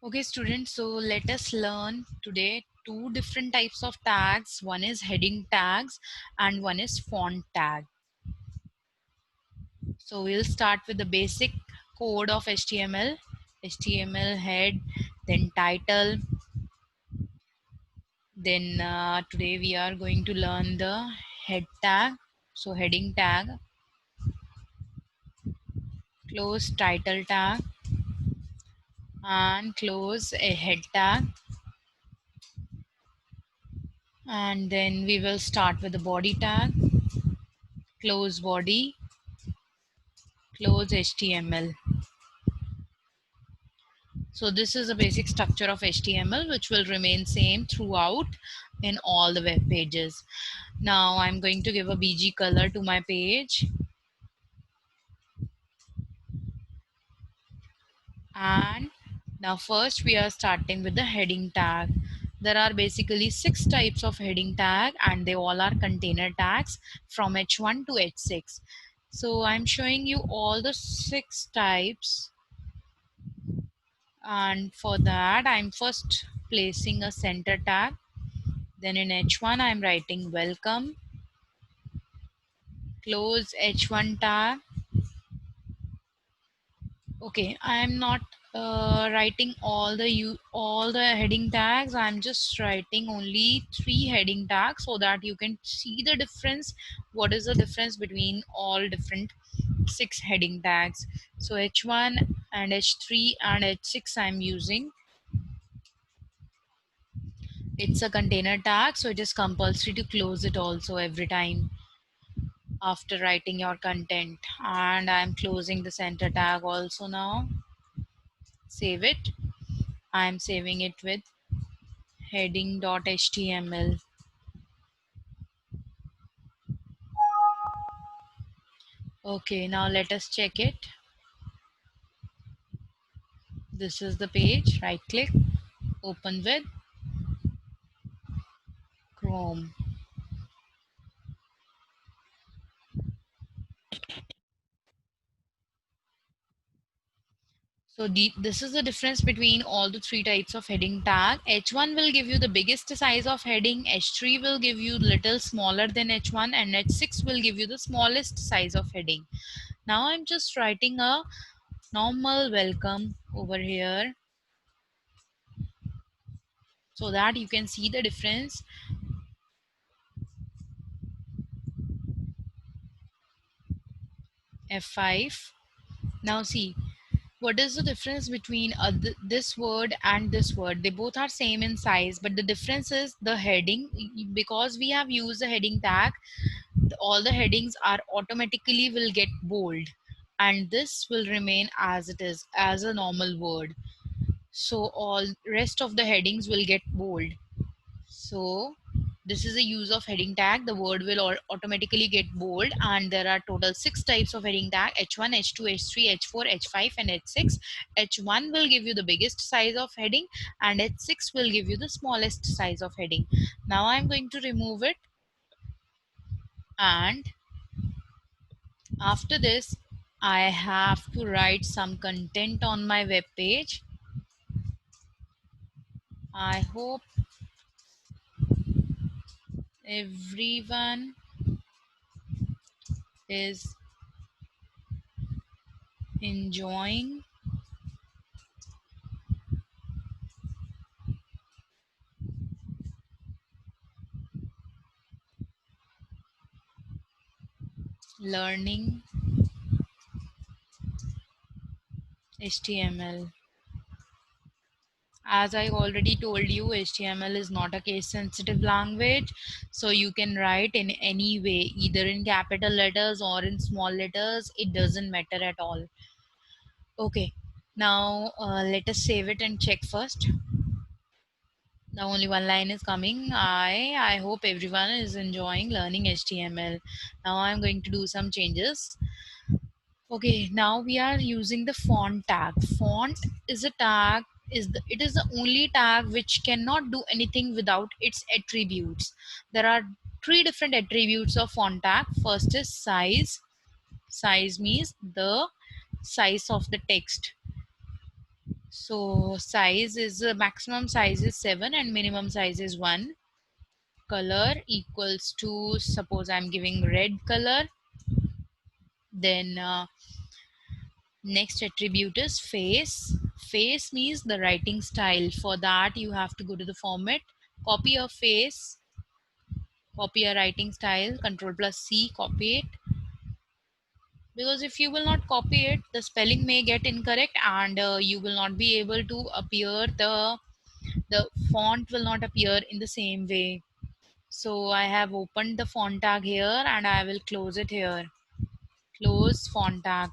Okay, students, so let us learn today two different types of tags. One is heading tags and one is font tag. So we'll start with the basic code of HTML. HTML head, then title. Then today we are going to learn the head tag. So heading tag, close title tag, and close a head tag. And then we will start with the body tag, close body, close HTML. So this is a basic structure of HTML which will remain same throughout in all the web pages. Now I'm going to give a BG color to my page, and now first we are starting with the heading tag. There are basically 6 types of heading tag and they all are container tags from H1 to H6. So I'm showing you all the 6 types, and for that I'm first placing a center tag. Then in H1 I'm writing welcome, close H1 tag. Okay, I'm not writing all the heading tags. I'm just writing only 3 heading tags so that you can see the difference. What is the difference between all different 6 heading tags? So H1 and H3 and H6 I'm using. It's a container tag, so it is compulsory to close it also every time after writing your content. And I'm closing the center tag also now. Save it. I'm saving it with heading.html. Okay, now let us check it. This is the page. Right click, open with Chrome. So this is the difference between all the 3 types of heading tag. H1 will give you the biggest size of heading, H3 will give you little smaller than H1, and H6 will give you the smallest size of heading. Now I'm just writing a normal welcome over here so that you can see the difference. F5. Now see, what is the difference between this word and this word? They both are same in size, but the difference is the heading. Because we have used the heading tag, all the headings are automatically will get bold, and this will remain as it is as a normal word. So all rest of the headings will get bold. So this is a use of heading tag. The word will automatically get bold, and there are total 6 types of heading tag: H1, H2, H3, H4, H5 and H6. H1 will give you the biggest size of heading and H6 will give you the smallest size of heading. Now I'm going to remove it, and after this I have to write some content on my web page. I hope everyone is enjoying learning HTML. As I already told you, HTML is not a case sensitive language, so you can write in any way, either in capital letters or in small letters. It doesn't matter at all. Okay, now let us save it and check first. Now only one line is coming. I hope everyone is enjoying learning HTML. Now I'm going to do some changes. Okay, now we are using the font tag. Font is a tag, it is the only tag which cannot do anything without its attributes. There are 3 different attributes of font tag. First is size. Size means the size of the text. So size is maximum size is 7 and minimum size is 1. Color equals to, suppose I'm giving red color. Then next attribute is face. Face means the writing style. For that you have to go to the format, copy your face, copy your writing style, control plus C, copy it. Because if you will not copy it, the spelling may get incorrect, and you will not be able to appear, the font will not appear in the same way. So I have opened the font tag here and I will close it here. Close font tag.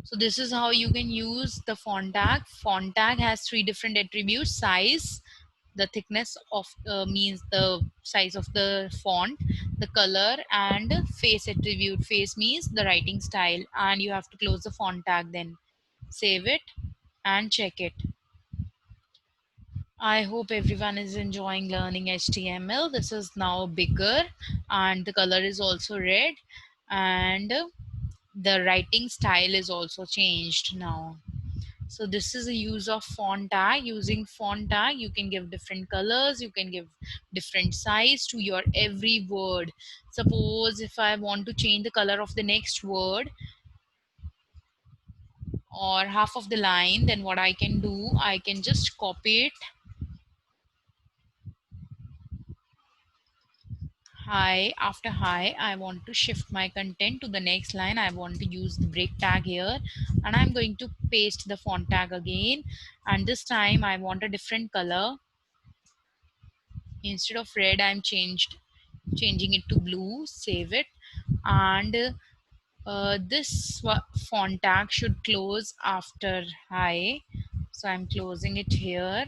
So this is how you can use the font tag. Font tag has three different attributes: size, the thickness of means the size of the font, the color, and face attribute. Face means the writing style, and you have to close the font tag, then save it and check it. I hope everyone is enjoying learning HTML. This is now bigger and the color is also red, and the writing style is also changed now. So this is a use of font tag. Using font tag, you can give different colors, you can give different size to your every word. Suppose if I want to change the color of the next word or half of the line, then what I can do, I can just copy it. Hi, after hi, I want to shift my content to the next line. I want to use the break tag here, and I'm going to paste the font tag again, and this time I want a different color. Instead of red, I'm changing it to blue. Save it. And this font tag should close after hi, so I'm closing it here.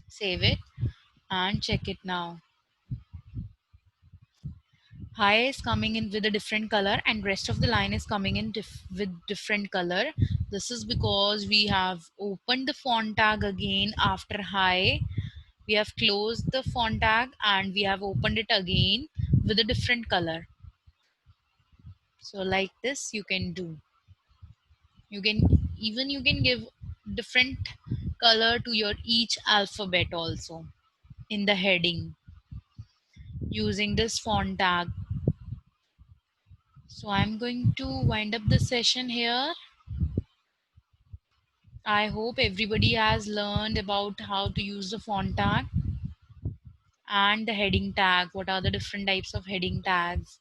Save it and check it now. Hi is coming in with a different color and rest of the line is coming in with different color. This is because we have opened the font tag again after hi. We have closed the font tag and we have opened it again with a different color. So like this you can do. You can give different color to your each alphabet also in the heading using this font tag. So I'm going to wind up the session here. I hope everybody has learned about how to use the font tag and the heading tag. What are the different types of heading tags?